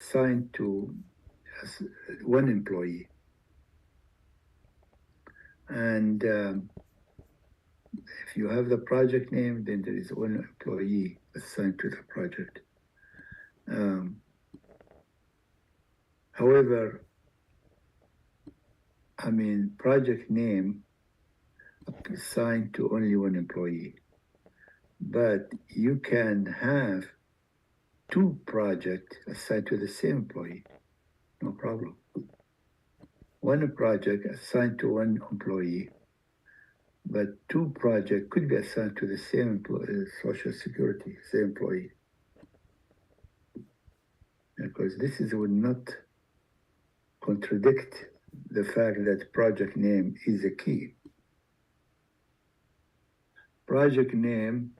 assigned to one employee. And if you have the project name, then there is one employee assigned to the project. Um, However, I mean, project name assigned to only one employee, but you can have two projects assigned to the same employee, no problem. One project assigned to one employee, but two projects could be assigned to the same Social Security, same employee. Because this would not contradict the fact that project name is a key. Project name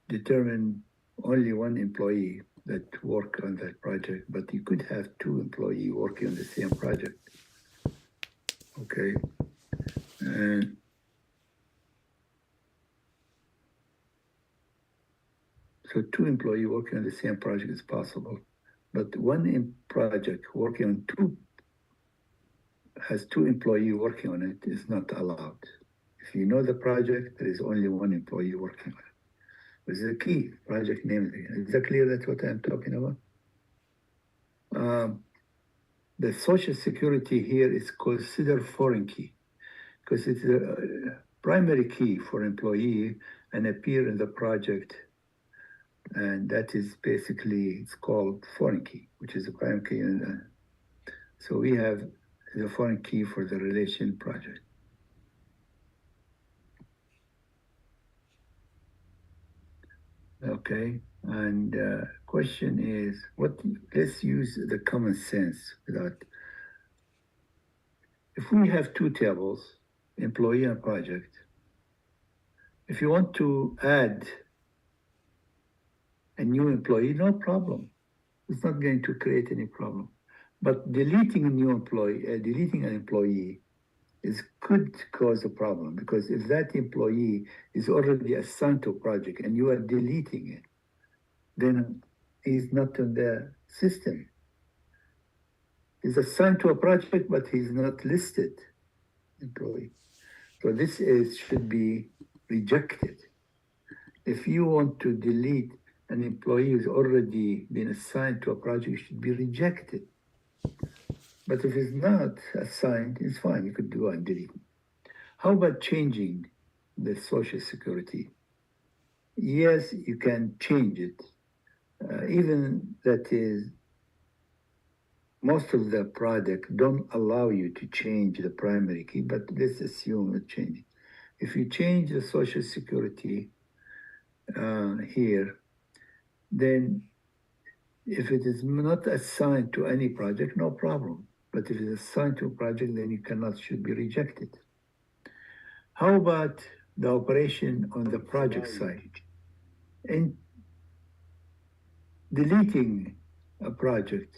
determine only one employee that work on that project, but you could have two employees working on the same project. Okay, and so two employees working on the same project is possible, but one project working on has two employees working on it is not allowed. If you know the project, there is only one employee working on it. This is a key project name. Is that clear? That's what I'm talking about. The Social Security here is considered foreign key because it's a primary key for employee and appear in the project, and that is basically it's called foreign key, which is a primary key. And so we have the foreign key for the relation project. Okay, and question is, let's use the common sense without. If we have two tables, employee and project, if you want to add a new employee, no problem. It's not going to create any problem. But deleting a new employee, deleting an employee could cause a problem because if that employee is already assigned to a project and you are deleting it, then he's not in the system. He's assigned to a project, but he's not listed employee. So this should be rejected. If you want to delete an employee who's already been assigned to a project, it should be rejected. But if it's not assigned, it's fine. You could do and delete. How about changing the Social Security? Yes, you can change it. Even that is, most of the product don't allow you to change the primary key, but let's assume it changes. If you change the Social Security here, then if it is not assigned to any project, no problem. But if it's assigned to a project, then should be rejected. How about the operation on the project side? In deleting a project,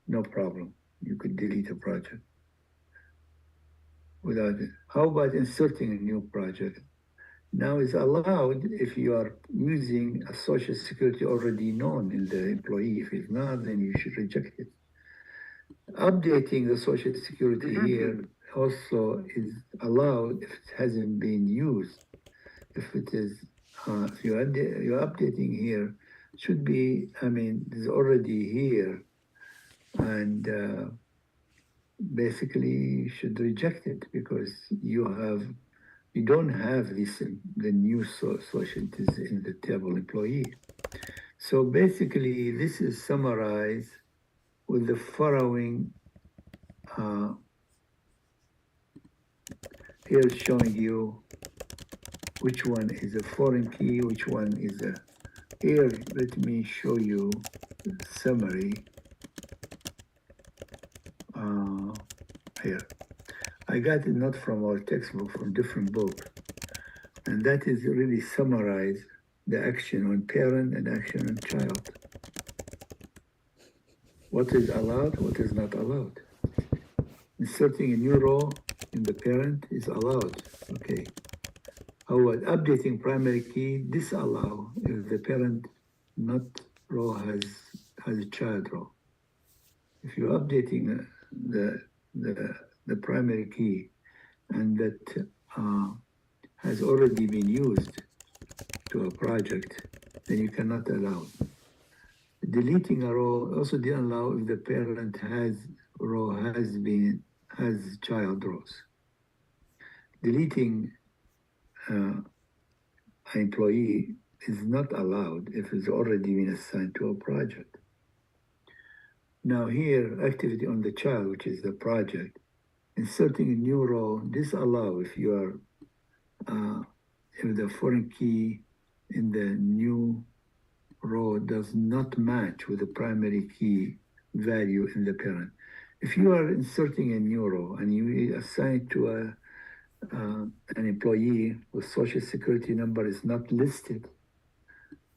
no problem. You could delete a project without it. How about inserting a new project? Now it's allowed if you are using a Social Security already known in the employee. If it's not, then you should reject it. Updating the Social Security here also is allowed if it hasn't been used. If it is, if you're updating here, should be, I mean, it's already here, and basically you should reject it because you don't have the new social in the table employee. So basically, this is summarized with the following. Here showing you which one is a foreign key, which one is a. Here, let me show you the summary. Here, I got it not from our textbook, from different book, and that is really summarize the action on parent and action on child. What is allowed, what is not allowed. Inserting a new row in the parent is allowed, okay. However, updating primary key disallow if the parent not row has a child row. if you're updating the primary key and that has already been used to a project, then you cannot allow. Deleting a row also didn't allow if the parent has child rows. Deleting an employee is not allowed if it's already been assigned to a project. Now here, activity on the child, which is the project, inserting a new row, disallow if you are if the foreign key in the new row does not match with the primary key value in the parent. If you are inserting a new row and you assign to an employee with social security number is not listed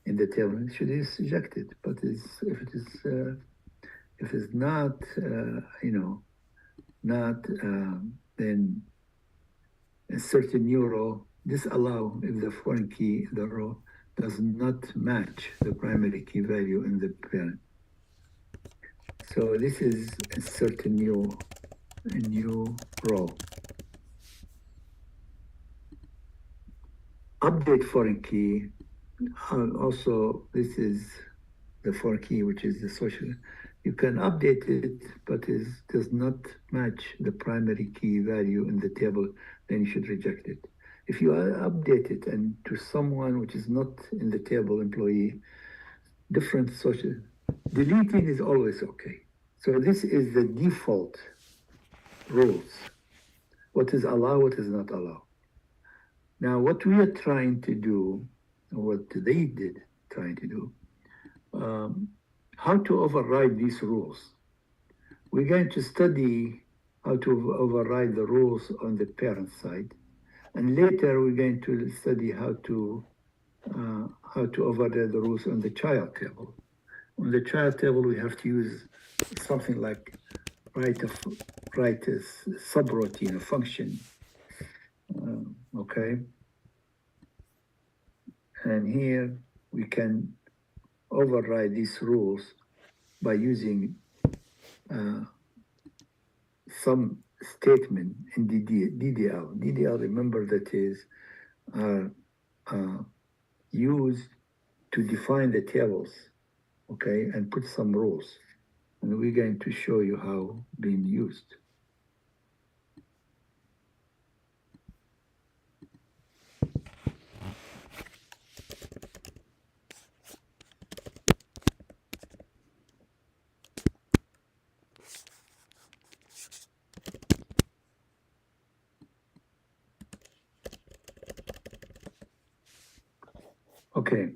in the table, it should be rejected. But if it's not, then insert a new row, disallow if the foreign key in the row does not match the primary key value in the parent. So this is insert a new row. Update foreign key. Also, this is the foreign key, which is the social. You can update it, but it does not match the primary key value in the table, then you should reject it. If you update it and to someone which is not in the table employee, different social, deleting is always okay. So this is the default rules. What is allowed, what is not allowed. Now, what we are trying to do, or what they did trying to do, how to override these rules. We're going to study how to override the rules on the parent side, and later we're going to study how to override the rules on the child table. On the child table, we have to use something like write a subroutine, a function. Okay. And here we can override these rules by using some statement in DDL. DDL, remember, that is used to define the tables, okay, and put some rules. And we're going to show you how being used. Okay.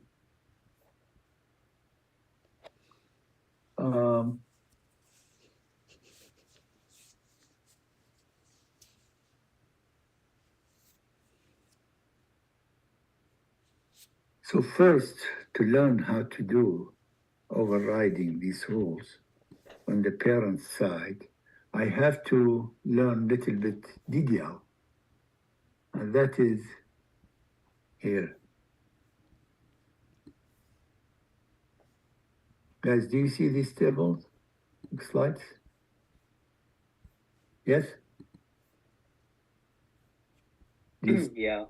So first, to learn how to do overriding these rules on the parent side, I have to learn a little bit DDL, and that is here. Guys, do you see these tables? Slides? Yes? Yeah.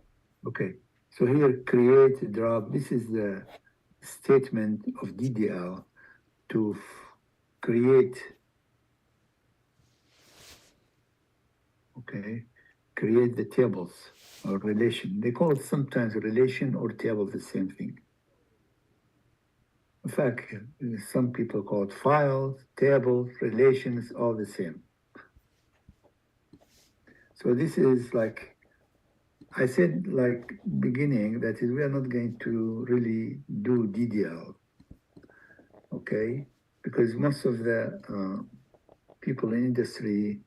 Okay. So here, create, drop. This is the statement of DDL to create, okay, create the tables or relation. They call it sometimes relation or table, the same thing. In fact, some people call it files, tables, relations, all the same. So this is like, I said, like beginning, that is, we are not going to really do DDL, okay? Because most of the people in industry,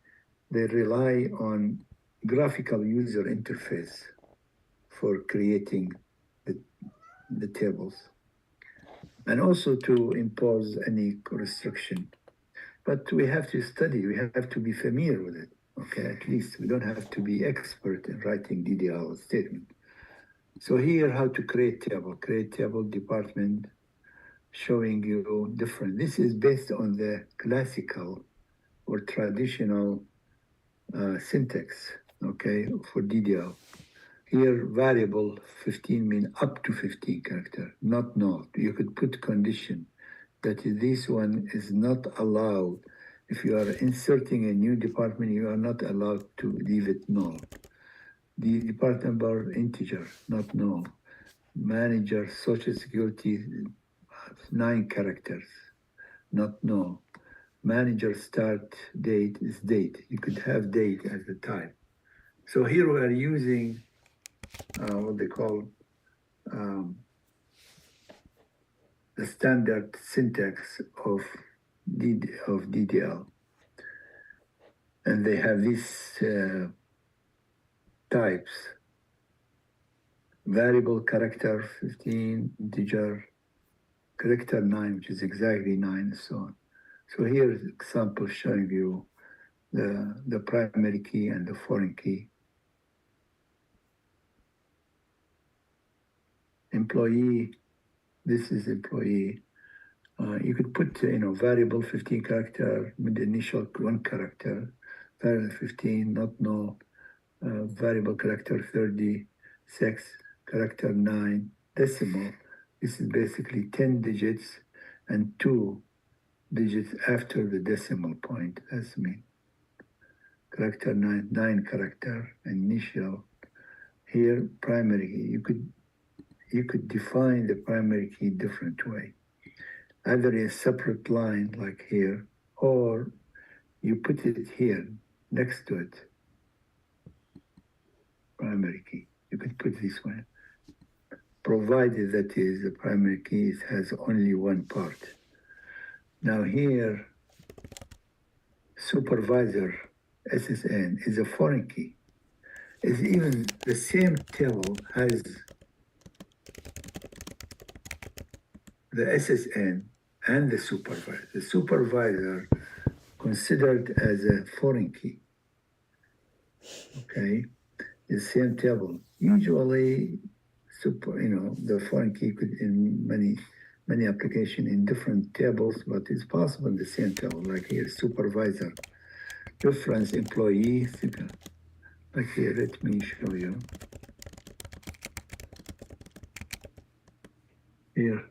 they rely on graphical user interface for creating the tables, and also to impose any restriction. But we have to study, we have to be familiar with it. Okay, at least we don't have to be expert in writing DDL statement. So here, how to create table department, showing you different. This is based on the classical or traditional syntax, okay, for DDL. Here, variable 15 mean up to 15 character, not null. You could put condition that this one is not allowed. If you are inserting a new department, you are not allowed to leave it null. The department bar integer, not null. Manager, social security, 9 characters, not null. Manager start date is date. You could have date as the type. So here we are using what they call the standard syntax of DDL. And they have these types: variable character 15, integer, character 9, which is exactly 9, and so on. So here's an example showing you the primary key and the foreign key. Employee, this is employee. You could put, variable 15 character with initial 1 character, variable 15, not null, variable character 36, character 9, decimal. This is basically 10 digits and 2 digits after the decimal point. That's me. Character 9 character, initial. Here, primary key. You could define the primary key different way. Either a separate line like here, or you put it here next to it. Primary key. You could put this one, provided that is the primary key has only one part. Now here, supervisor SSN is a foreign key. It's even the same table has the SSN and the supervisor. The supervisor considered as a foreign key. Okay, the same table. Usually, the foreign key could in many applications in different tables, but it's possible in the same table. Like here, supervisor, reference employee. Like here, let me show you. Here,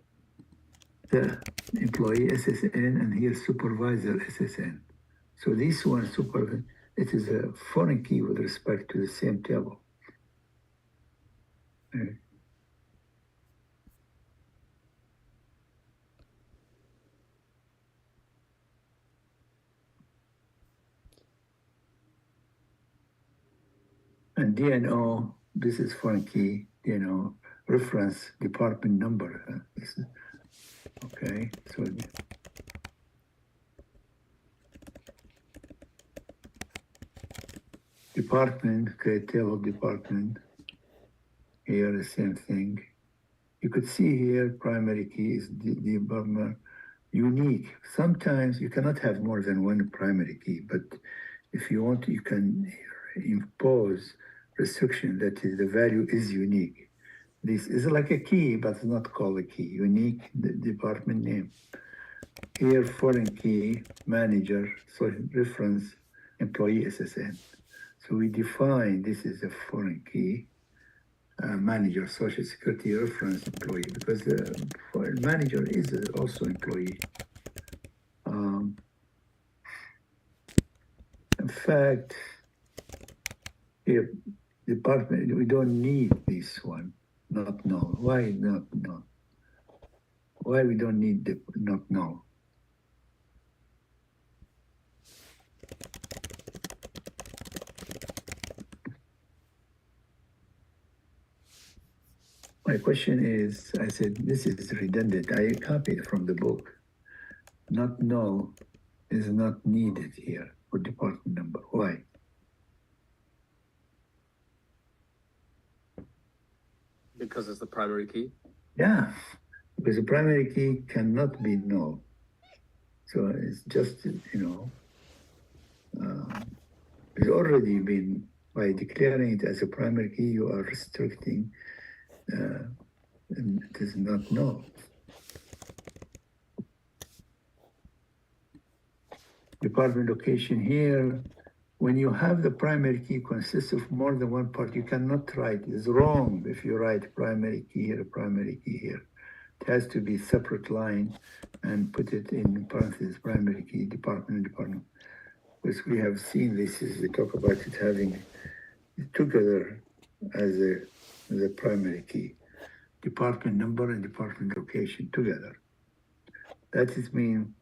the employee SSN, and here supervisor SSN. So this one, supervisor, it is a foreign key with respect to the same table. Okay. And DNO, this is foreign key, DNO, reference department number. This is, okay, so department, create table department. Here, the same thing. You could see here, primary key is the department unique. Sometimes you cannot have more than one primary key, but if you want, you can impose restriction that is the value is unique. This is like a key, but it's not called a key. Unique department name. Here, foreign key, manager, so reference, employee SSN. So we define this is a foreign key, manager, social security reference employee, because the manager is also employee. In fact, here, department, we don't need this one, not null. Why not null? Why we don't need the not null? My question is, I said, this is redundant. I copied from the book. Not null is not needed here for department number. Why? Because it's the primary key? Yeah, because the primary key cannot be null. So it's just, it's already been, by declaring it as a primary key, you are restricting, and it is not null. department location here. When you have the primary key consists of more than one part, you cannot write. It's wrong if you write primary key here, primary key here. It has to be separate line and put it in parentheses, primary key, department. Because we have seen this, is we talk about it having together as a primary key. Department number and department location together. That is mean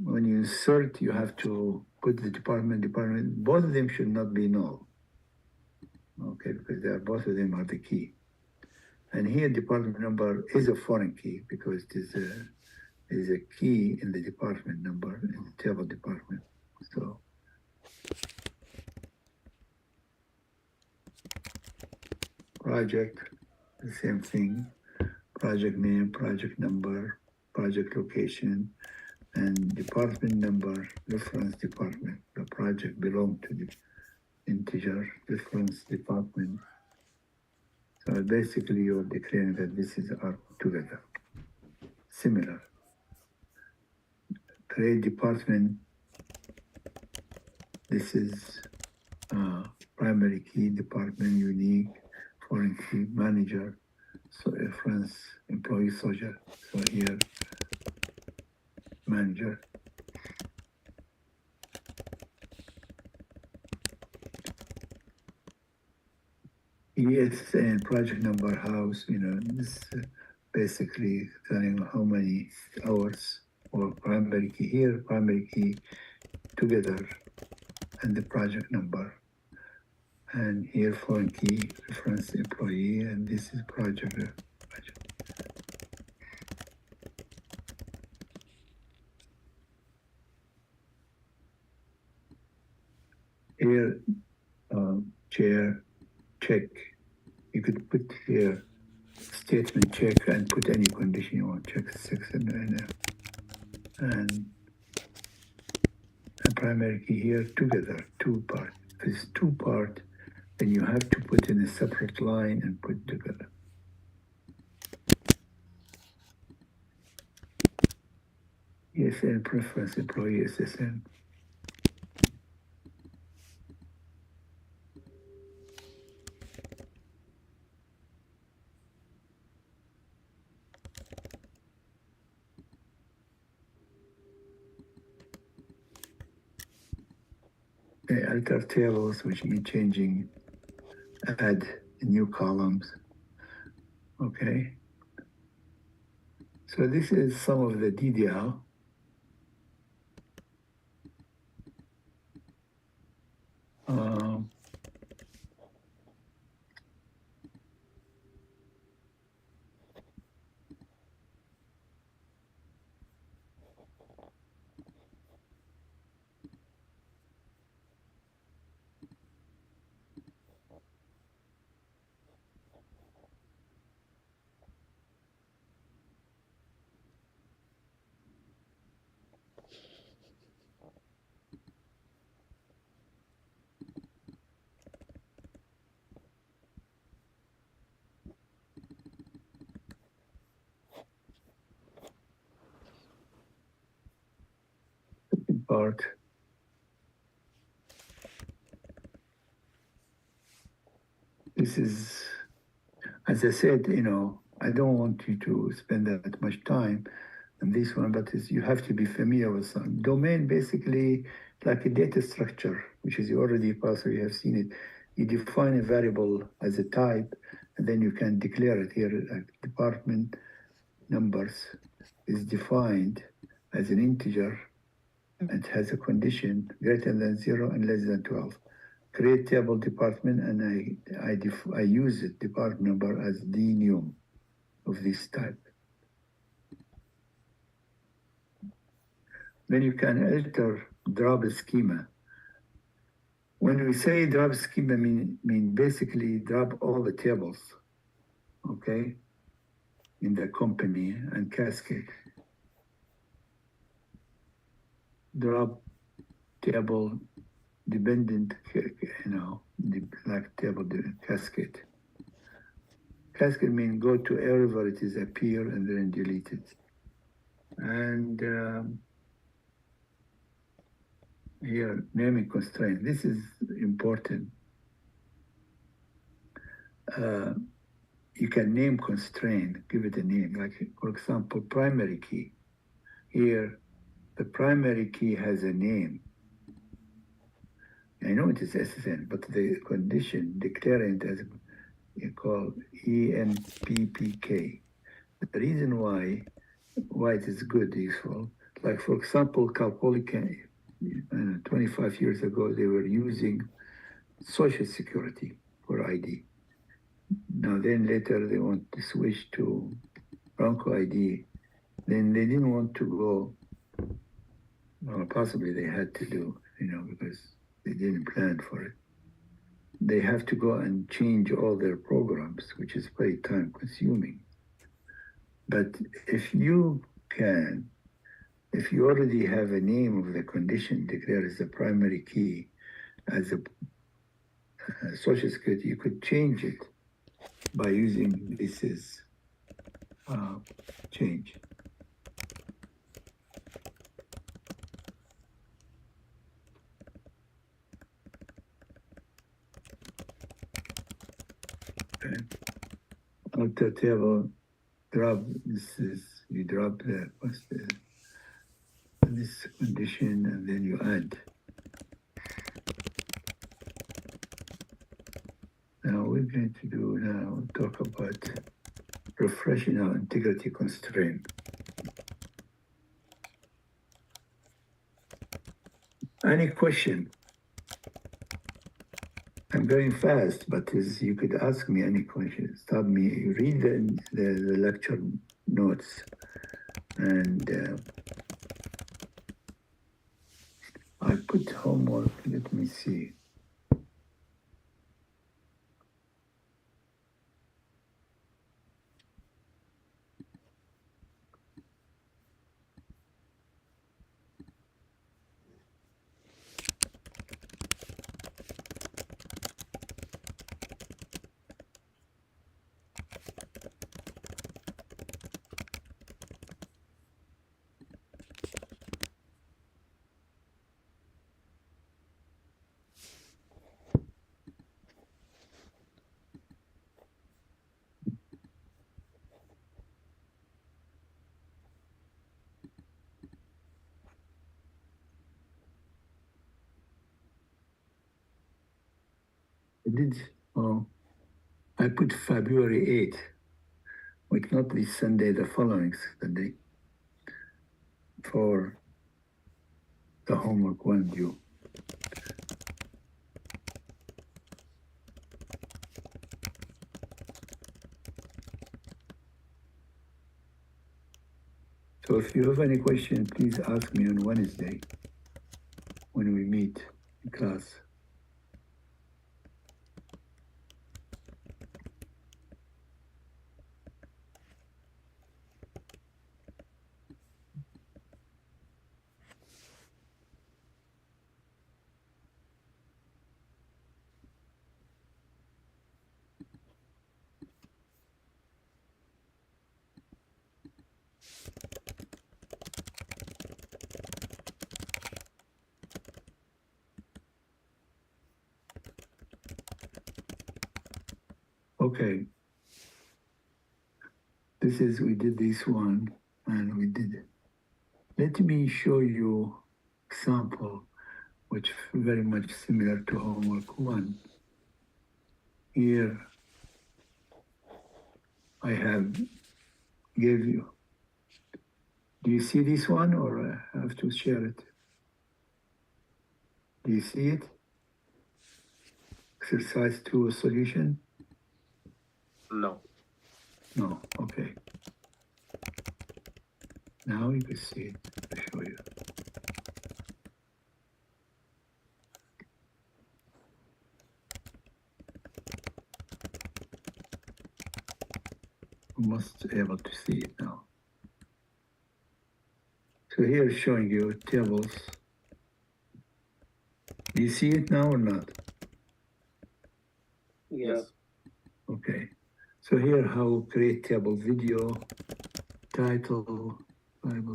when you insert, you have to put the department, both of them should not be null. Okay, because both of them are the key. And here department number is a foreign key because it is a key in the department number in the table department. So project, the same thing, project name, project number, project location, and department number, reference department. The project belong to the integer reference department. So basically you're declaring that this is are together. Similar. Create department. This is primary key, department, unique, foreign key, manager, so reference, employee soldier. So here, manager. ESN, project number, house, this basically telling how many hours, or primary key here, primary key together, and the project number. And here foreign key, reference employee, and this is project. Here, chair, check. You could put here statement check and put any condition you want. Check 6 and primary key here together, 2 part. If it's 2 part, then you have to put in a separate line and put together. ESN preference employee SSN. Alter tables, which mean changing, add new columns. Okay. So this is some of the DDL. Part. This is, as I said, I don't want you to spend that much time on this one, but you have to be familiar with some domain, basically like a data structure, which is already possible. You have seen it. You define a variable as a type, and then you can declare it here. Like department numbers is defined as an integer. It has a condition greater than 0 and less than 12. Create table department, and I use it department number as dnum of this type. Then you can alter drop schema. When we say drop schema, mean basically drop all the tables, okay, in the company and cascade. Drop table dependent, like table cascade. Cascade means go to wherever it is appear and then delete it. And here, naming constraint. This is important. You can name constraint, give it a name. Like, for example, primary key. Here, the primary key has a name. I know it is SSN, but the condition declaring it as you call EMPPK. The reason why it is good, useful, like for example, Calpoly, 25 years ago, they were using Social Security for ID. Now then later they want to switch to Bronco ID. Then they didn't want to go, well, possibly they had to do, because they didn't plan for it. They have to go and change all their programs, which is very time consuming. But if you already have a name of the condition declared as the primary key, as a Social Security, you could change it by using this as change. Okay. Alter table, drop, you drop this condition and then you add. Now we're going to talk about refreshing our integrity constraint. Any question? I'm going fast, but you could ask me any question. Stop me, read the lecture notes, and I put homework, let me see. I put February 8th, like not this Sunday, the following Sunday, for the homework one due. So if you have any question, please ask me on Wednesday when we meet in class. Okay. We did this one, and we did it. Let me show you example, which very much similar to homework one. Here, I have gave you. Do you see this one, or I have to share it? Do you see it? Exercise 2 solution? No. No, okay. Now you can see it. I'll show you. You must be able to see it now. So here is showing you tables. Do you see it now or not? Yeah. Okay. So here how create table video, title,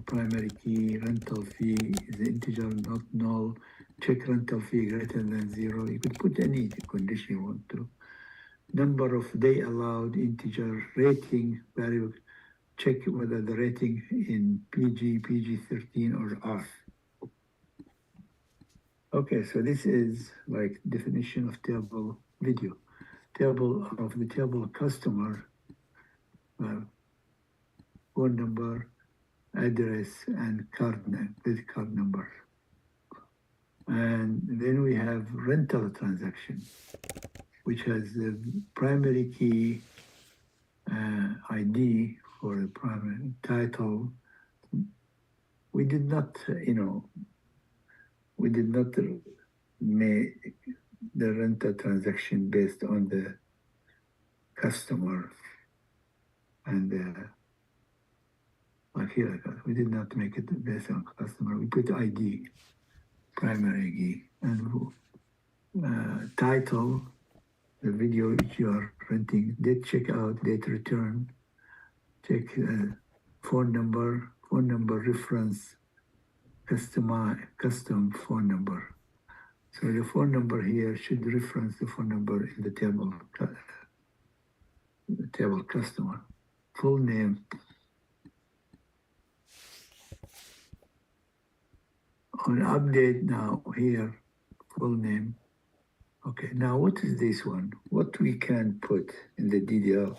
primary key, rental fee is integer not null, check rental fee greater than 0. You could put any condition you want to. Number of day allowed, integer, rating, variable. Check whether the rating in PG, PG-13 or R. Okay, so this is like definition of table video. Table of the table customer, phone number, address, and credit card number. And then we have rental transaction, which has the primary key, ID for the primary title. We did not, we did not make the rental transaction based on the customer and like here, we did not make it based on customer. We put ID, primary key, and title, the video which you are renting, date checkout, date return, check phone number reference, custom phone number. So the phone number here should reference the phone number in the table customer. Full name. On update now here, full name. Okay, now what is this one? What we can put in the DDL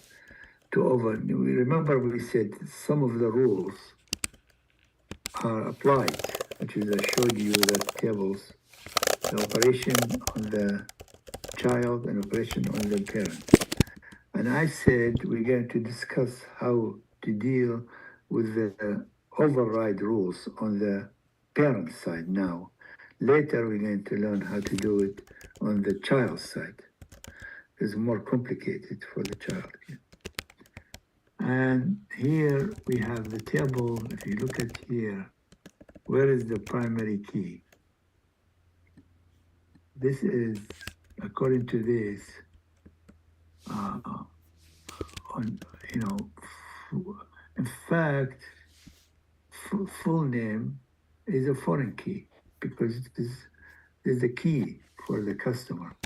we remember we said some of the rules are applied, which is I showed you that tables, the operation on the child and operation on the parent. And I said we're going to discuss how to deal with the override rules on the parent side now. Later, we're going to learn how to do it on the child side. It's more complicated for the child. And here we have the table. If you look at here, where is the primary key? This is, according to this, in fact, full name is a foreign key because it is the key for the customer.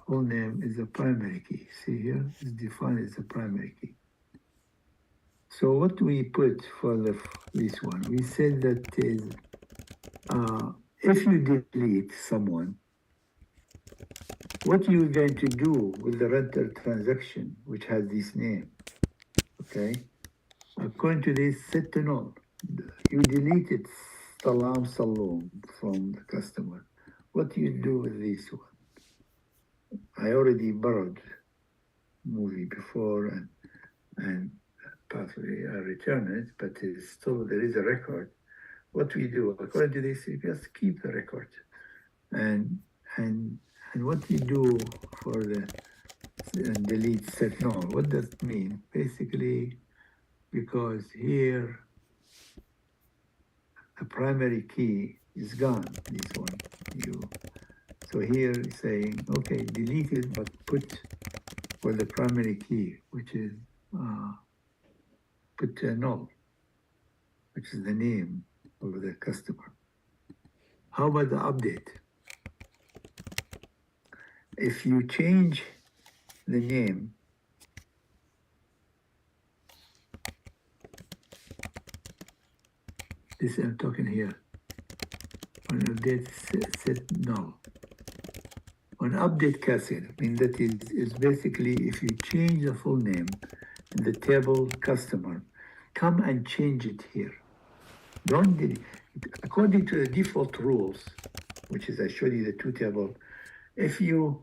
Full name is a primary key. See here, it's defined as a primary key. So what we put for this one, we said that is if you delete someone, what you're going to do with the rental transaction, which has this name, okay? According to this, set to null. You deleted Salam Saloon from the customer. What do you do with this one? I already borrowed movie before and partly I return it, but it's still there is a record. What we do according to this, you just keep the record, and what you do for the delete set null. What does it mean? Basically, because here the primary key is gone. This one so here it's saying, okay, delete it, but put for the primary key, which is put null, which is the name of the customer. How about the update? If you change the name, this I'm talking here, on update set null. On update cascade, I mean that is basically if you change the full name in the table customer, come and change it here. Don't delete. According to the default rules, which is I showed you the two tables, if you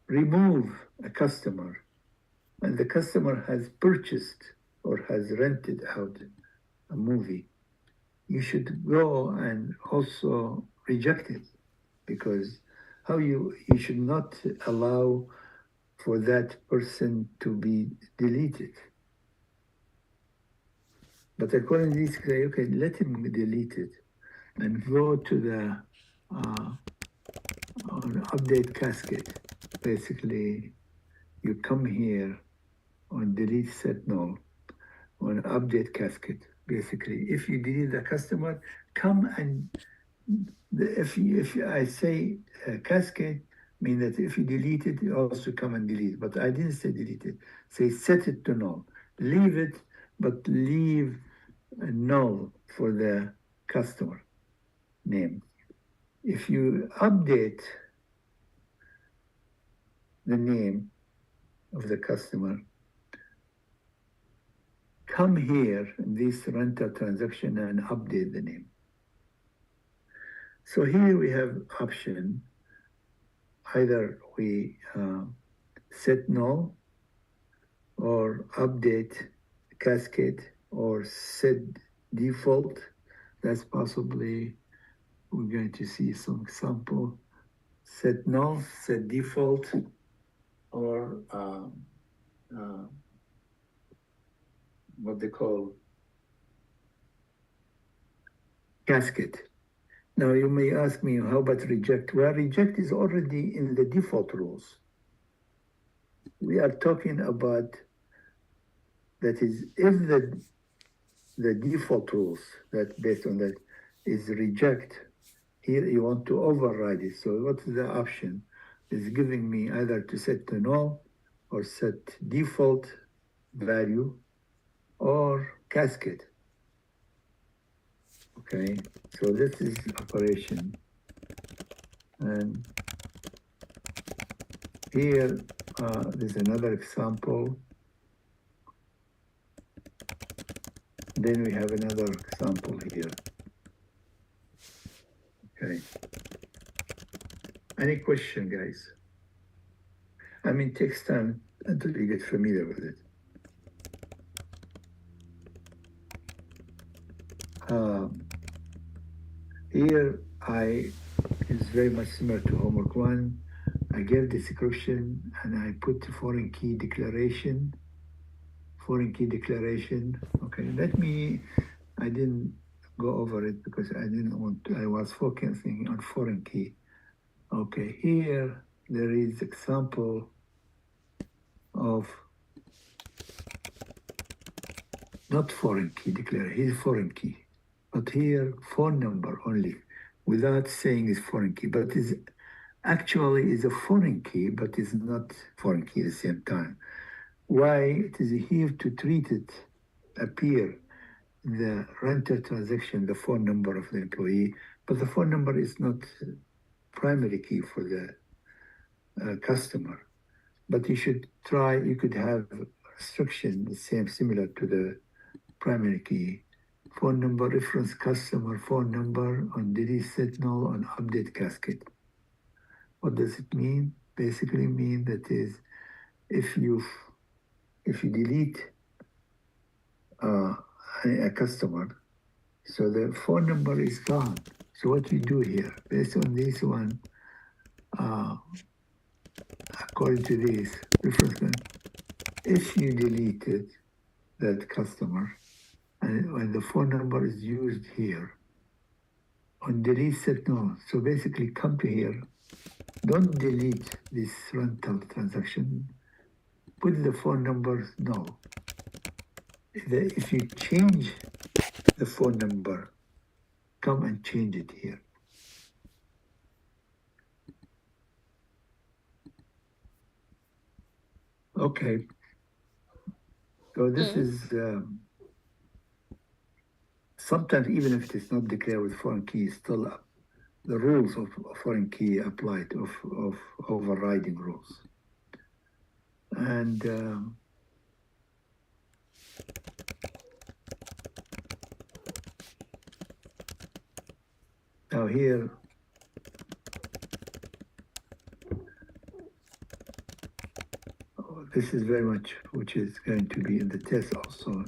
remove a customer and the customer has purchased or has rented out a movie, you should go and also reject it, because how you should not allow for that person to be deleted. But according to this, say, okay, let him delete it and go to the update cascade. Basically, you come here on delete set null. on update cascade. Basically, if you delete the customer, come and if I say cascade, mean that if you delete it, you also come and delete. But I didn't say delete it. Say set it to null. Leave it, but leave a null for the customer name. If you update the name of the customer, come here in this renter transaction and update the name. So here we have option. Either we set null or update cascade or set default. That's possibly, we're going to see some example. Set null, set default, or what they call cascade. Now you may ask me, how about reject? Well, reject is already in the default rules. We are talking about, that is, if the default rules that based on that is reject, here you want to override it. So what is the option? It's giving me either to set to null or set default value or cascade. Okay, so this is operation. And here, there's another example. Then we have another example here. Okay. Any question, guys? I mean, it takes time until you get familiar with it. Here, it's very much similar to homework 1. I gave description and I put foreign key declaration. Okay, I didn't go over it because I didn't want to, I was focusing on foreign key. Okay, here there is example of not foreign key declaration, here's foreign key. But here, phone number only, without saying it's foreign key, but is actually is a foreign key, but is not foreign key at the same time. Why? It is here to treat it, appear in the renter transaction, the phone number of the employee, but the phone number is not primary key for the customer. But you should try, you could have restriction, the same, similar to the primary key. Phone number, reference customer phone number on delete set null on update cascade. What does it mean? Basically mean that is if you delete a customer, so the phone number is gone. So what we do here, based on this one, according to this reference, if you deleted that customer, and when the phone number is used here on delete set null, so basically come to here, don't delete this rental transaction, put the phone number null. If you change the phone number, come and change it here. Okay, so this is sometimes even if it is not declared with foreign key, still the rules of foreign key applied of overriding rules. And now here, this is very much which is going to be in the test also.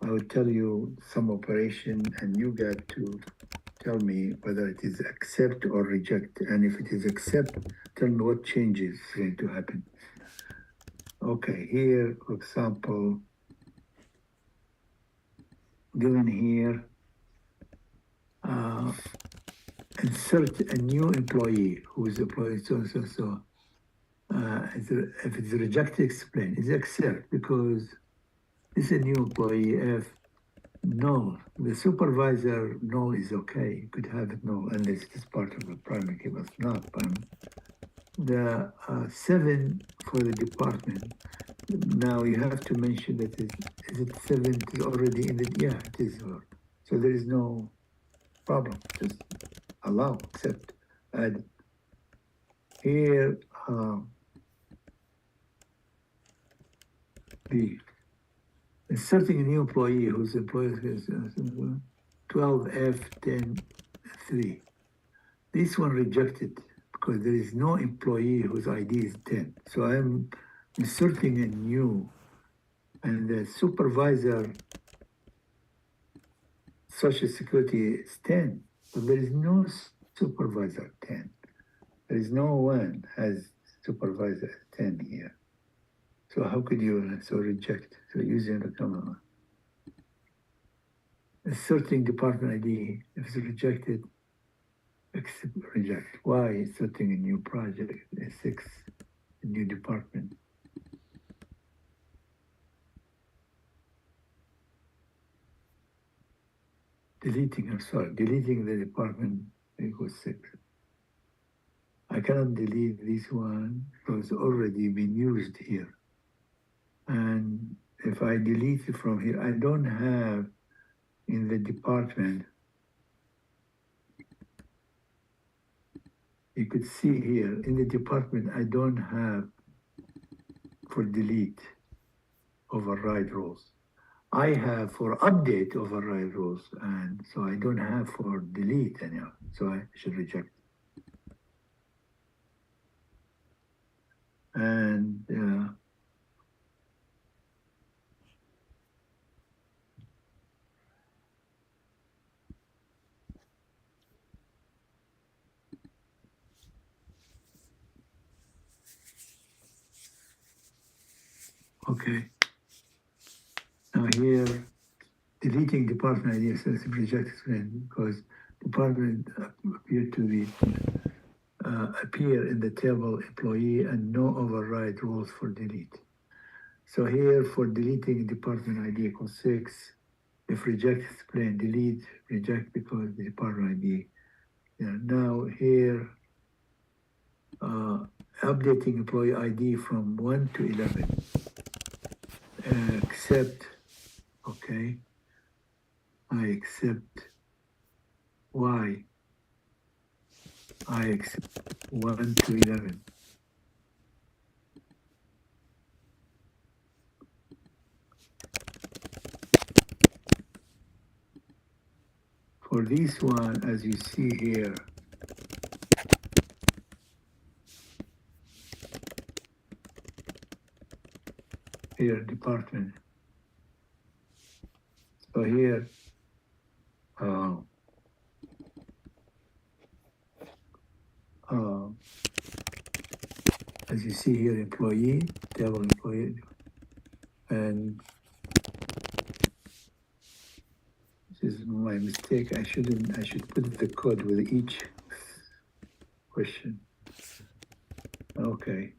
I will tell you some operation and you got to tell me whether it is accept or reject. And if it is accept, tell me what changes is going to happen. Okay, here, for example, given here, insert a new employee who is employee if it's rejected, explain. It's accept because This is a new employee. If null, the supervisor null is okay. You could have it null unless it's part of the primary key, but not primary. The 7 for the department. Now you have to mention that is it 7 is already in the, yeah, it is. So there is no problem, just allow, accept, add. Here, the inserting a new employee whose employer is 12F10-3. This one rejected because there is no employee whose ID is 10. So I'm inserting a new, and the supervisor Social Security is 10, but there is no supervisor 10. There is no one has supervisor 10 here. So how could you reject? So using the common. Inserting department ID, if it's rejected, accept, reject. Why inserting a new project, A6, a new department? Deleting the department equals 6. I cannot delete this one because it's already been used here. And if I delete it from here, I don't have in the department, you could see here in the department, I don't have for delete override rules. I have for update override rules, and so I don't have for delete anyhow, so I should reject. And okay. Now here, deleting department ID says reject because department appear to be appear in the table employee and no override rules for delete. So here for deleting department ID equals 6. If reject explain, delete, reject because the department ID. Yeah, now here, updating employee ID from 1 to 11. Accept, okay. I accept Y. I accept 1 to 11. For this one, as you see here, department. So here, as you see here, employee, table employee, and this is my mistake. I should put the code with each question. Okay.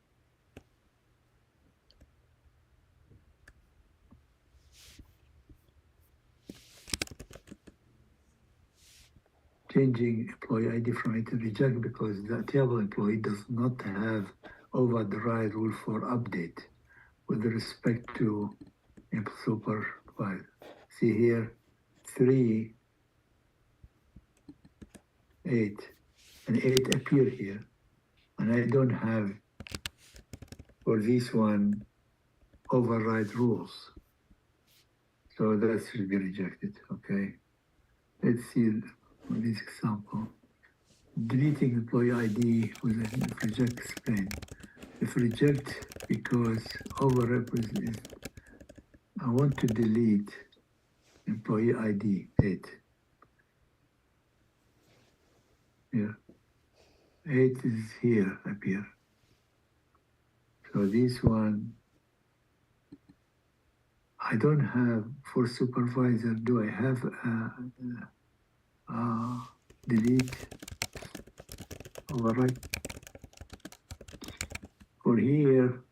Changing employee ID from it to reject because the table employee does not have override rule for update with respect to supervisor. See here, 3, 8, and 8 appear here, and I don't have for this one override rules. So that should be rejected, okay? Let's see this example. Deleting employee ID with if reject explain. If reject because overrepresented, I want to delete employee ID 8. Here. 8 is here, up here. So this one, I don't have for supervisor, do I have delete override? For here,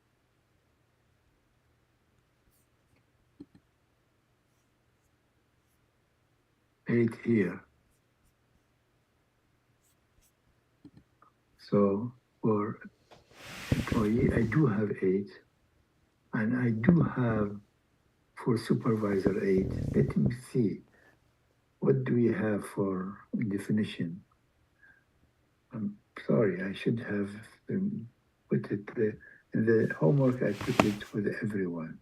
8 here. So for employee, I do have 8, and I do have for supervisor 8. Let me see. What do we have for definition? I'm sorry, I should have put it in the homework. I put it with everyone.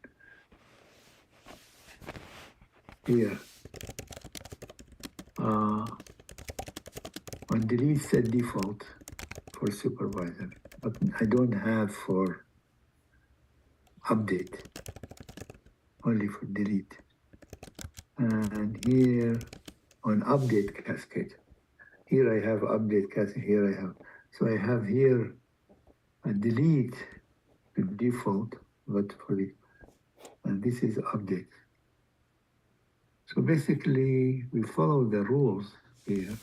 Here, on delete set default for supervisor, but I don't have for update, only for delete. And here on update cascade, here I have update cascade, here I have, so I have here a delete to default, but for the, and this is update. So basically we follow the rules here.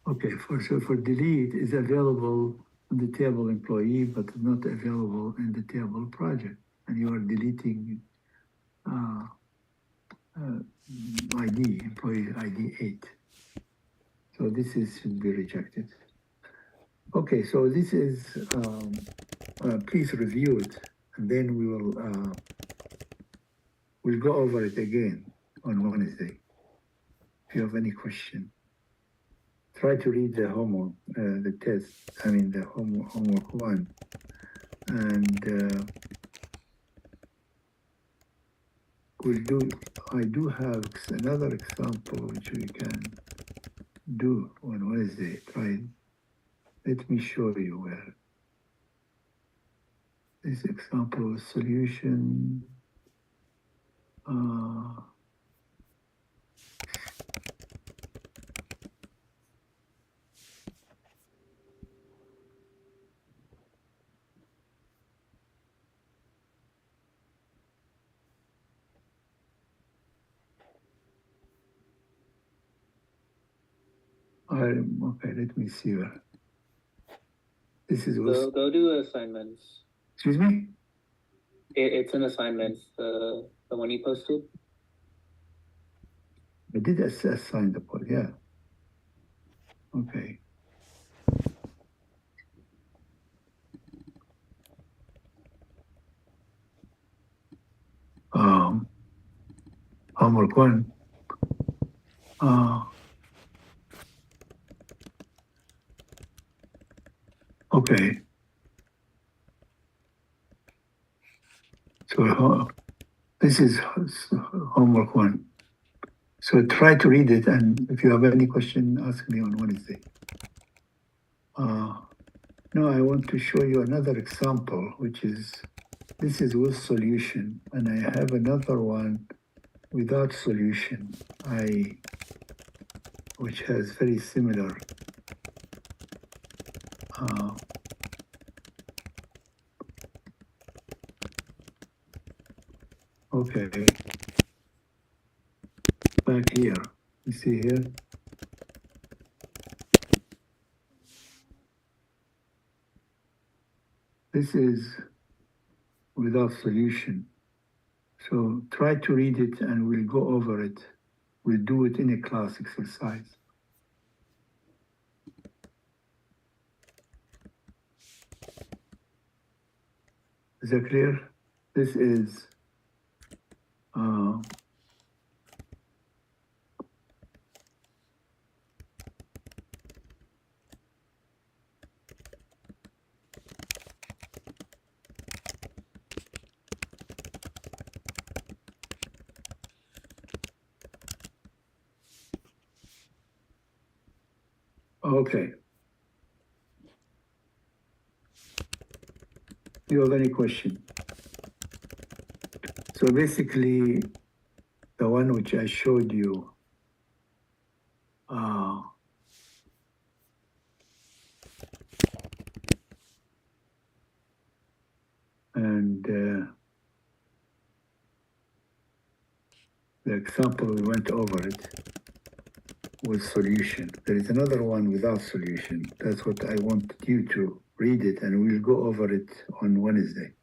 Okay, so for delete is available in the table employee, but not available in the table project. And you are deleting ID, employee ID 8. So this is should be rejected. Okay, so this is, please review it, and then we will we'll go over it again on Wednesday. If you have any question, try to read the homework, the test, I mean the homework 1. And I do have another example which we can do on Wednesday. Try, let me show you where. This example solution. Okay, let me see. This is go do assignments. Excuse me? It's an assignment, the one you posted. I did assign the poll, yeah. Okay. Homework 1. Okay. So this is homework 1. So try to read it, and if you have any question, ask me on Wednesday. Now I want to show you another example, which is, this is with solution, and I have another one without solution, which has very similar okay, back here, you see here, this is without solution. So try to read it and we'll go over it. We'll do it in a class exercise. Is that clear? This is okay. Do you have any question? So basically, the one which I showed you, and The example we went over it with solution. There is another one without solution. That's what I want you to read it, and we'll go over it on Wednesday.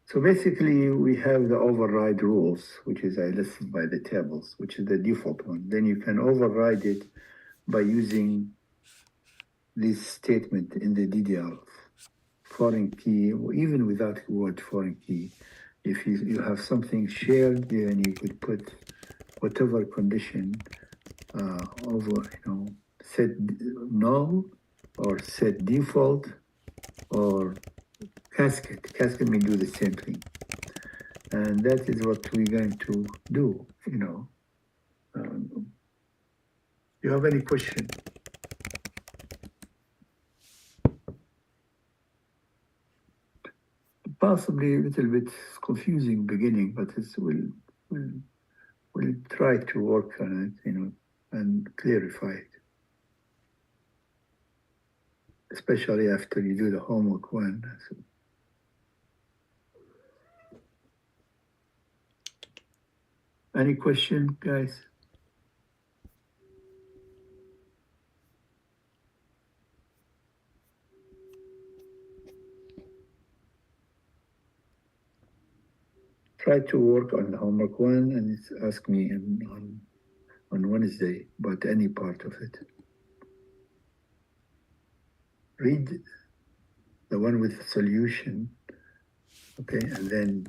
So basically, we have the override rules, which is I listed by the tables, which is the default one. Then you can override it by using this statement in the DDL, foreign key, or even without the word foreign key. If you have something shared, then you could put whatever condition over, set null or set default or cascade. Cascade may do the same thing. And that is what we're going to do, you have any question? Possibly a little bit confusing beginning, but we'll try to work on it, and clarify it. Especially after you do the homework one. So. Any question, guys? Try to work on the homework one and ask me on Wednesday about any part of it. Read the one with the solution, okay, and then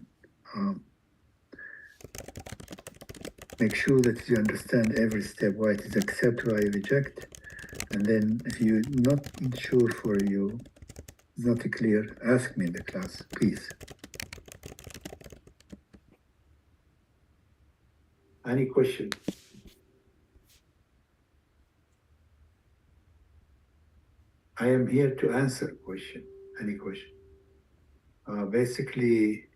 make sure that you understand every step, why it is accept, why reject, and then if you're not sure for you, it's not clear, ask me in the class, please. Any question? I am here to answer question, any question. Basically,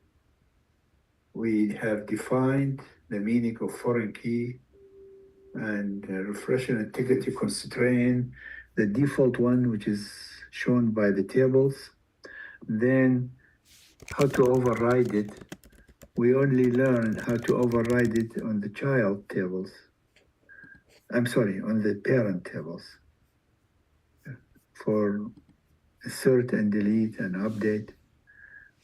we have defined the meaning of foreign key and refresh and integrity constraint, the default one, which is shown by the tables. Then how to override it. We only learn how to override it on the child tables. I'm sorry, on the parent tables. For insert and delete and update.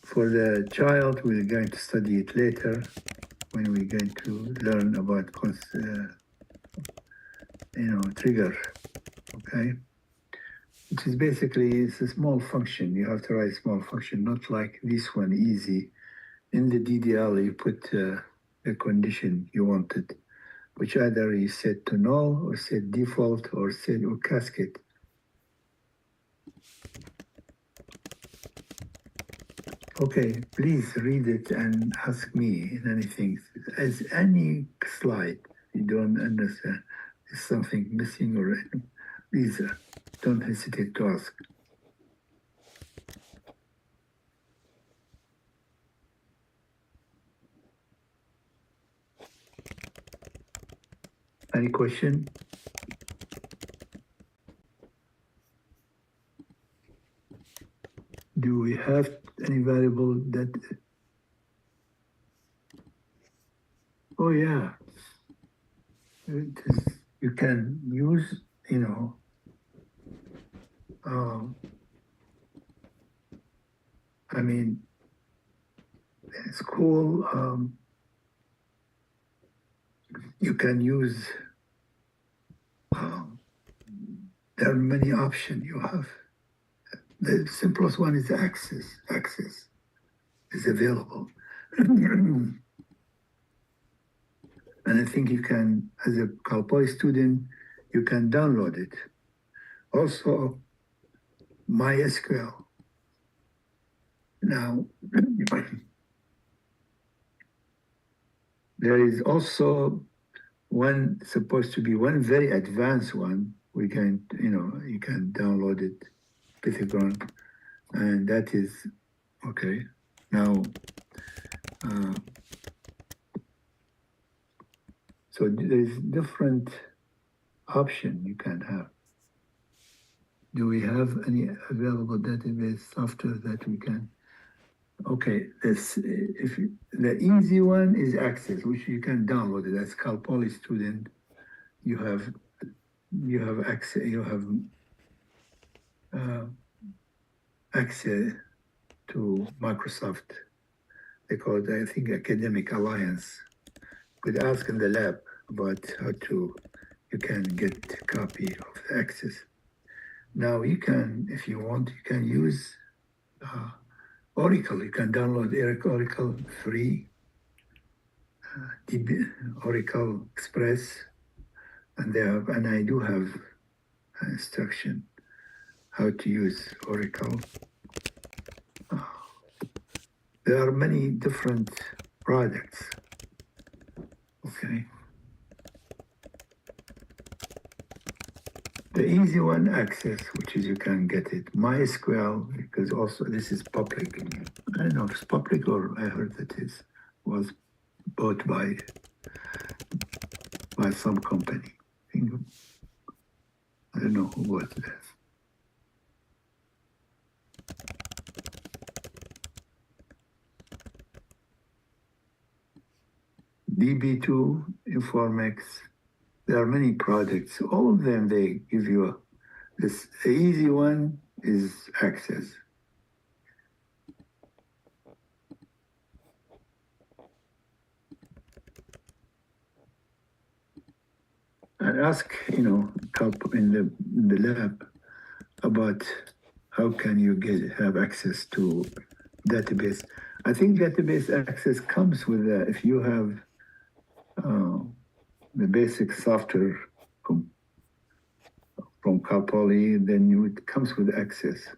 For the child, we're going to study it later when we're going to learn about trigger, okay? Which is basically, it's a small function. You have to write a small function, not like this one, easy. In the DDL, you put the condition you wanted, which either you set to null or set default or set or cascade. Okay, please read it and ask me in anything. As any slide you don't understand, is something missing or please don't hesitate to ask. Any question? Do we have any variable that? Oh yeah, you can use, I mean, it's cool. You can use. There are many options you have. The simplest one is access. Access is available. And I think you can, as a Cowboy student, you can download it. Also, MySQL. Now, there is also one supposed to be one very advanced one. We can, you can download it, Python, and that is okay. Now, so there's different option you can have. Do we have any available database software that we can Okay, the easy one is Access, which you can download it as Cal Poly student. You have access. You have access to Microsoft. They call it, I think, Academic Alliance. Could ask in the lab about how to. You can get a copy of the Access. Now you can, if you want, you can use Oracle. You can download Oracle free, Oracle Express, and I do have an instruction how to use Oracle. There are many different products. Okay. The easy one, Access, which is you can get it. MySQL, because also this is public. I don't know if it's public or I heard that it was bought by some company. I don't know who bought it. DB2, Informex. There are many products. All of them, they give you the easy one is Access. I ask, in the lab about how can you have access to database. I think database access comes with if you have the basic software from Cal Poly, then it comes with Access.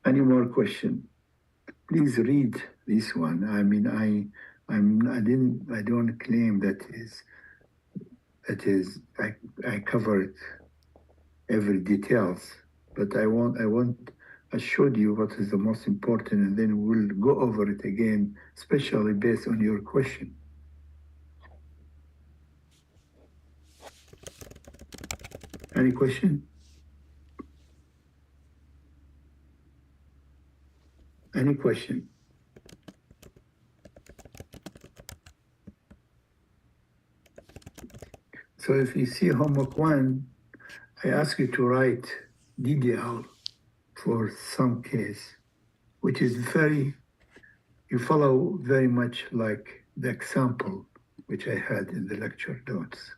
Any more question? Please read this one. I mean, I don't claim that I covered every details, but I showed you what is the most important, and then we'll go over it again, especially based on your question. Any question? Any question? So if you see homework 1, I ask you to write DDL for some case, which is you follow very much like the example which I had in the lecture notes.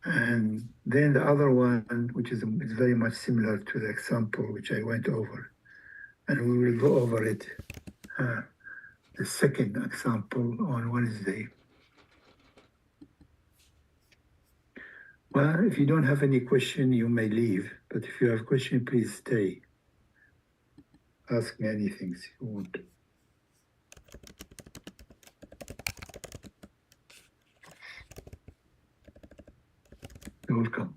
And then the other one, which is very much similar to the example which I went over. And we will go over it, the second example on Wednesday. Well, if you don't have any question, you may leave. But if you have a question, please stay. Ask me anything if you want. You're welcome.